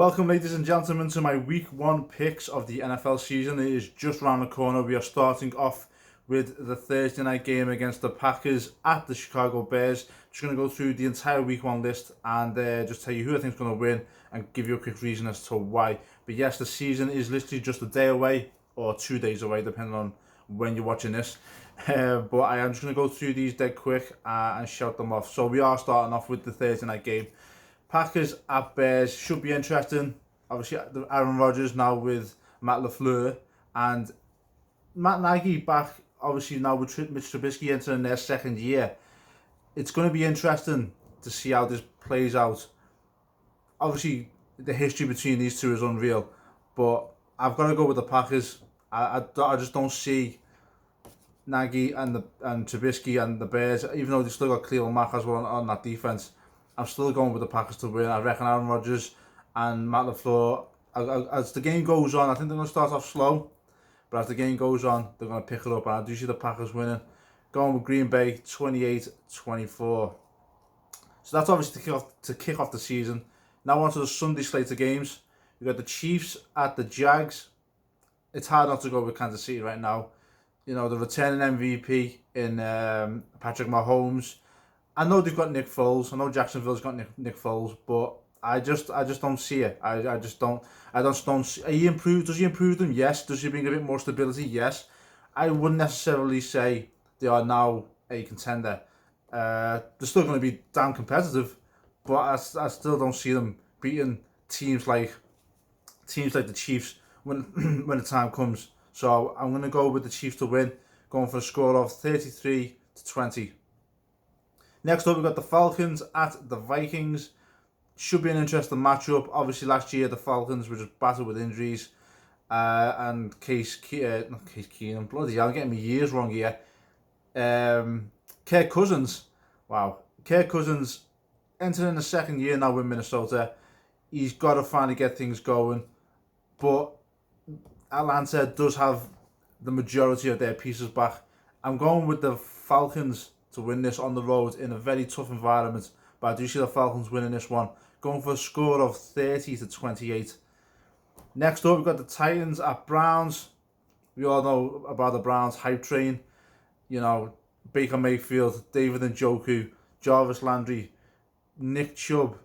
Welcome, ladies and gentlemen, to my week one picks of the NFL season. It is just around the corner. We are starting off with the Thursday night game against the Packers at the Chicago Bears. Just going to go through the entire week one list and just tell you who I think is going to win and give you a quick reason as to why. But yes, the season is literally just a day away or 2 days away, depending on when you're watching this. But I am just going to go through these dead quick and shout them off. So we are starting off with the Thursday night game. Packers at Bears should be interesting. Obviously, Aaron Rodgers now with Matt LaFleur and Matt Nagy back, obviously now with Mitch Trubisky entering their second year. It's going to be interesting to see how this plays out. Obviously, the history between these two is unreal, but I've got to go with the Packers. I just don't see Nagy and Trubisky and the Bears, even though they still got Khalil Mack as well on that defense. I'm still going with the Packers to win. I reckon Aaron Rodgers and Matt LaFleur, as the game goes on, I think they're going to start off slow, but as the game goes on, they're going to pick it up, and I do see the Packers winning. Going with Green Bay, 28-24. So that's obviously to kick off the season. Now on to the Sunday slate of games. We've got the Chiefs at the Jags. It's hard not to go with Kansas City right now. You know, the returning MVP in Patrick Mahomes. I know they've got Nick Foles. I know Jacksonville's got Nick Foles, but I just don't see it. I just don't see. Does he improve them? Yes. Does he bring a bit more stability? Yes. I wouldn't necessarily say they are now a contender. They're still going to be damn competitive, but I still don't see them beating teams like the Chiefs when the time comes. So I'm going to go with the Chiefs to win, going for a score of 33-20. Next up, we've got the Falcons at the Vikings. Should be an interesting matchup. Obviously, last year the Falcons were just battered with injuries. And not Case Keenum, bloody hell, I'm getting my years wrong here. Kirk Cousins. Wow. Kirk Cousins entering the second year now with Minnesota. He's got to finally get things going. But Atlanta does have the majority of their pieces back. I'm going with the Falcons to win this on the road in a very tough environment, but I do see the Falcons winning this one, going for a score of 30-28. Next up, we've got the Titans at Browns. We all know about the Browns hype train. You know, Baker Mayfield, David Njoku, Jarvis Landry, Nick Chubb.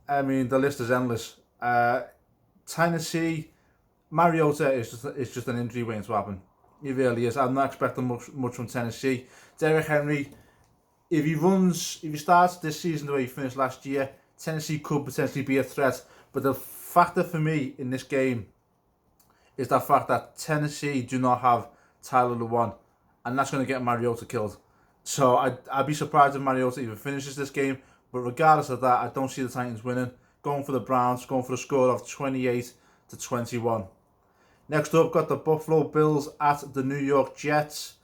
I mean, the list is endless. Tennessee, Mariota is just an injury waiting to happen. He really is. I'm not expecting much from Tennessee. Derrick Henry, if he starts this season the way he finished last year, Tennessee could potentially be a threat. But the factor for me in this game is the fact that Tennessee do not have Tyler Lewan, and that's going to get Mariota killed. So I'd be surprised if Mariota even finishes this game. But regardless of that, I don't see the Titans winning. Going for the Browns, going for a score of 28-21. Next up, got the Buffalo Bills at the New York Jets.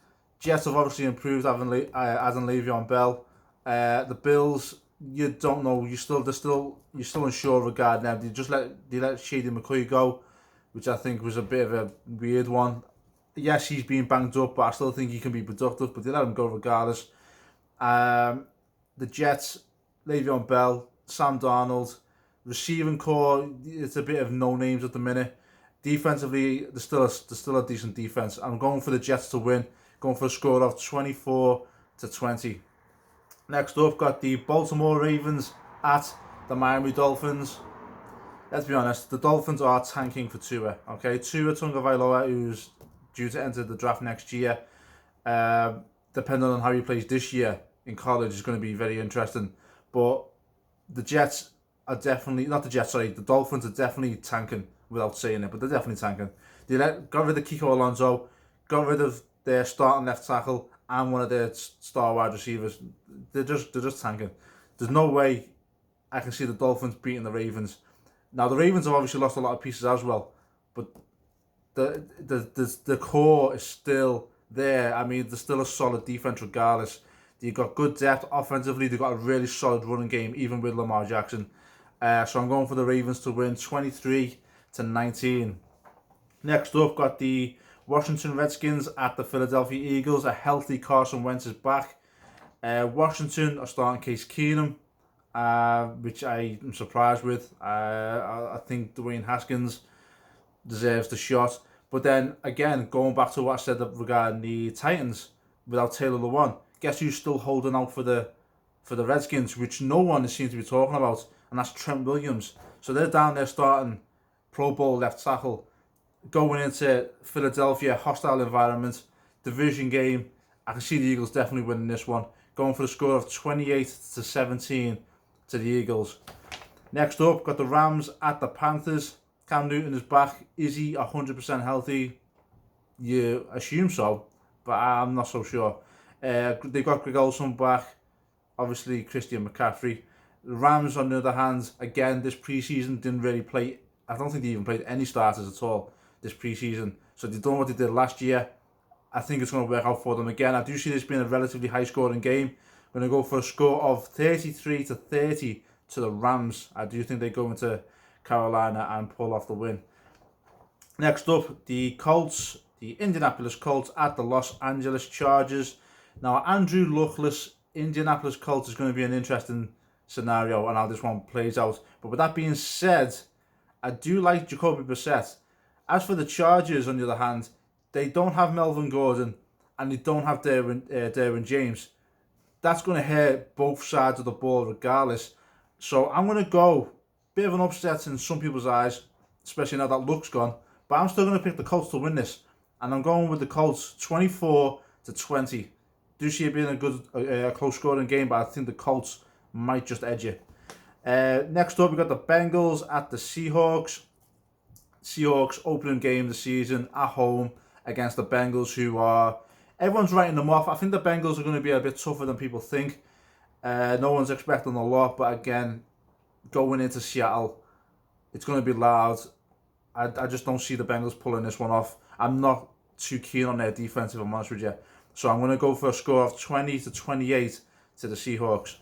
Jets have obviously improved adding Le'Veon Bell. The Bills, you don't know. You're still unsure regarding them. They let Shady McCoy go, which I think was a bit of a weird one. Yes, he's been banged up, but I still think he can be productive. But they let him go regardless. The Jets, Le'Veon Bell, Sam Darnold, receiving core. It's a bit of no names at the minute. Defensively, there's still a decent defense. I'm going for the Jets to win, going for a score of 24-20. Next up, got the Baltimore Ravens at the Miami Dolphins. Let's be honest, the Dolphins are tanking for Tua. Okay, Tua Tagovailoa, who's due to enter the draft next year. Depending on how he plays this year in college, is going to be very interesting. But the Jets are definitely the Dolphins are definitely tanking. Without saying it, but they're definitely tanking. They got rid of Kiko Alonso, got rid of their starting left tackle and one of their star wide receivers. They're just tanking. There's no way I can see the Dolphins beating the Ravens. Now the Ravens have obviously lost a lot of pieces as well, but the core is still there. I mean, there's still a solid defense regardless. They've got good depth offensively. They've got a really solid running game, even with Lamar Jackson. So I'm going for the Ravens to win 23-19. Next up, got the Washington Redskins at the Philadelphia Eagles. A healthy Carson Wentz is back. Washington are starting Case Keenum. which I am surprised with. I think Dwayne Haskins deserves the shot. But then again, going back to what I said regarding the Titans, without Taylor Lewan, guess who's still holding out for the Redskins, which no one seems to be talking about, and that's Trent Williams. So they're down there starting Pro Bowl left tackle, going into Philadelphia, hostile environment, division game. I can see the Eagles definitely winning this one, going for the score of 28-17 to the Eagles. Next up, got the Rams at the Panthers. Cam Newton is back. Is he 100% healthy? You assume so, but I'm not so sure. They've got Greg Olsen back. Obviously, Christian McCaffrey. The Rams, on the other hand, again, this preseason didn't really play. I don't think they even played any starters at all this preseason. So they've done what they did last year. I think it's going to work out for them again. I do see this being a relatively high-scoring game. I'm going to go for a score of 33-30 to the Rams. I do think they go into Carolina and pull off the win. Next up, the Colts, the Indianapolis Colts at the Los Angeles Chargers. Now, Andrew Luckless, Indianapolis Colts is going to be an interesting scenario and how this one plays out. But with that being said, I do like Jacoby Brissett. As for the Chargers, on the other hand, they don't have Melvin Gordon and they don't have Derwin James. That's going to hurt both sides of the ball regardless. So I'm going to go bit of an upset in some people's eyes, especially now that Luck's gone. But I'm still going to pick the Colts to win this. And I'm going with the Colts 24-20. Do see it being a good, close scoring game, but I think the Colts might just edge it. Next up, we got the Bengals at the Seahawks. Seahawks opening game of the season at home against the Bengals, who are... Everyone's writing them off. I think the Bengals are going to be a bit tougher than people think. No one's expecting a lot, but again, going into Seattle, it's going to be loud. I just don't see the Bengals pulling this one off. I'm not too keen on their defense, if I'm honest with you. So I'm going to go for a score of 20-28 to the Seahawks.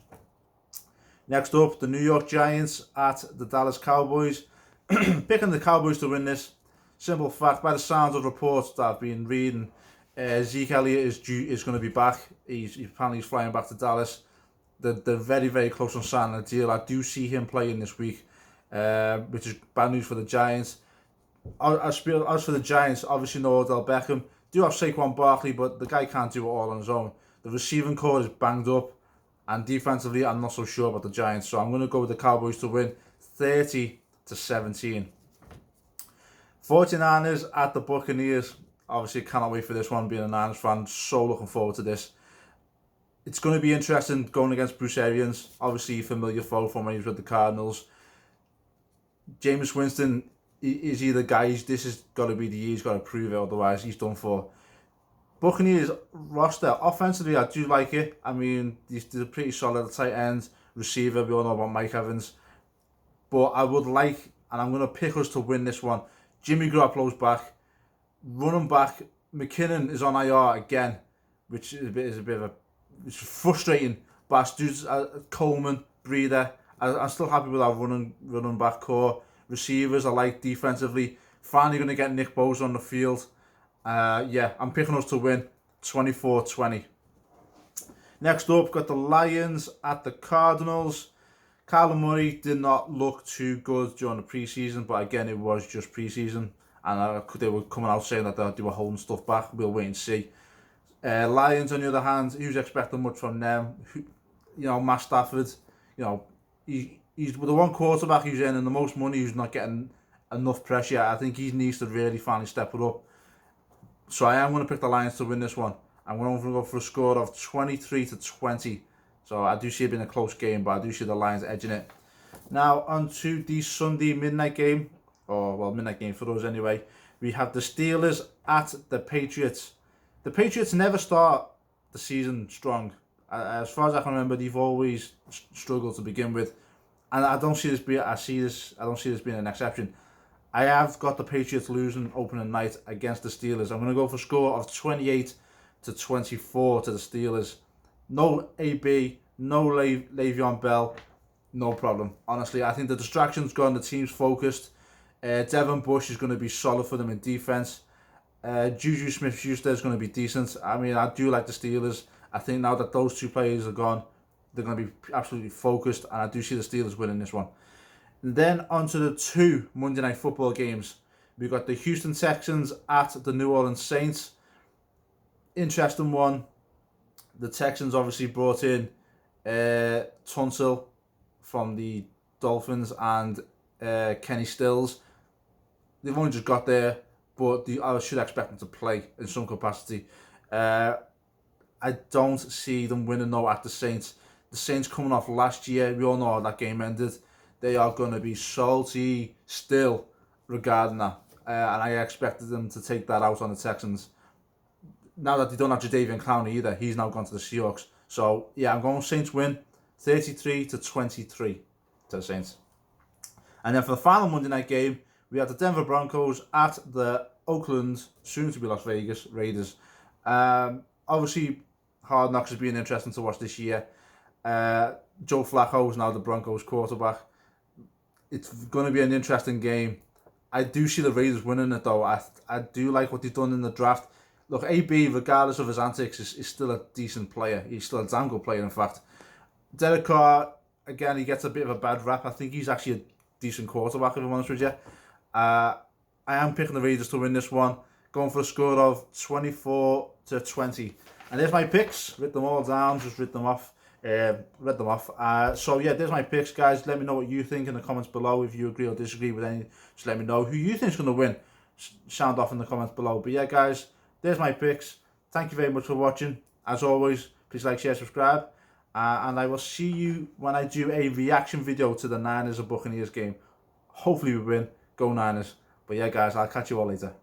Next up, the New York Giants at the Dallas Cowboys. Picking the Cowboys to win this. Simple fact, by the sounds of reports that I've been reading, Zeke Elliott is going to be back. He's flying back to Dallas. They're very, very close on signing a deal. I do see him playing this week, which is bad news for the Giants. As for the Giants, obviously no Odell Beckham. Do have Saquon Barkley, but the guy can't do it all on his own. The receiving core is banged up, and defensively, I'm not so sure about the Giants. So I'm going to go with the Cowboys to win 30-17. 49ers at the Buccaneers. Obviously, cannot wait for this one, being a Niners fan. So looking forward to this. It's going to be interesting going against Bruce Arians. Obviously, a familiar foe from when he was with the Cardinals. Jameis Winston is he the guy. This has got to be the year. He's got to prove it, otherwise he's done for. Buccaneers roster, offensively, I do like it. I mean, they're pretty solid at tight end, receiver. We all know about Mike Evans. But I would like, and I'm going to pick us to win this one. Jimmy Garoppolo's back. Running back, McKinnon is on IR again, which is a bit of a... It's frustrating. But Coleman, Breeder, I'm still happy with our running back core. Receivers, I like defensively. Finally going to get Nick Bosa on the field. I'm picking us to win 24-20. Next up, got the Lions at the Cardinals. Kyler Murray did not look too good during the preseason, but again, it was just preseason. And they were coming out saying that they were holding stuff back. We'll wait and see. Lions, on the other hand, who's expecting much from them? Matt Stafford, he's the one quarterback who's earning the most money, who's not getting enough pressure. I think he needs to really finally step it up. So I am going to pick the Lions to win this one. I'm going to go for a score of 23-20. So I do see it being a close game, but I do see the Lions edging it. Now, on to the Sunday midnight game. Midnight game for us anyway. We have the Steelers at the Patriots. The Patriots never start the season strong. As far as I can remember, they've always struggled to begin with. And I don't see this being an exception. I have got the Patriots losing opening night against the Steelers. I'm going to go for a score of 28-24 to the Steelers. No AB, no Le'Veon Bell, no problem. Honestly, I think the distraction's gone. The team's focused. Devin Bush is going to be solid for them in defense. Juju Smith-Schuster is going to be decent. I mean, I do like the Steelers. I think now that those two players are gone, they're going to be absolutely focused, and I do see the Steelers winning this one. And then on to the 2 Monday Night Football games. We've got the Houston Texans at the New Orleans Saints. Interesting one. The Texans obviously brought in Tunsil from the Dolphins and Kenny Stills. They've only just got there, but I should expect them to play in some capacity. I don't see them winning though at the Saints. The Saints coming off last year, we all know how that game ended. They are going to be salty still regarding that. And I expected them to take that out on the Texans. Now that they don't have Jadeveon Clowney either, he's now gone to the Seahawks. So, yeah, I'm going Saints win 33-23 to the Saints. And then for the final Monday night game, we have the Denver Broncos at the Oakland, soon-to-be Las Vegas, Raiders. Obviously, Hard Knocks has been interesting to watch this year. Joe Flacco is now the Broncos quarterback. It's going to be an interesting game. I do see the Raiders winning it though. I do like what they've done in the draft. Look, AB, regardless of his antics, is still a decent player. He's still a damn good player, in fact. Derek Carr, again, he gets a bit of a bad rap. I think he's actually a decent quarterback, if I'm honest with you. I am picking the Raiders to win this one. Going for a score of 24-20. And there's my picks. Write them all down, just read them off. So yeah, there's my picks, guys. Let me know what you think in the comments below. If you agree or disagree with any, just let me know who you think is going to win. Sound off in the comments below. But yeah, guys, there's my picks. Thank you very much for watching. As always, please like, share, subscribe. And I will see you when I do a reaction video to the Niners and Buccaneers game. Hopefully we win. Go Niners. But yeah, guys, I'll catch you all later.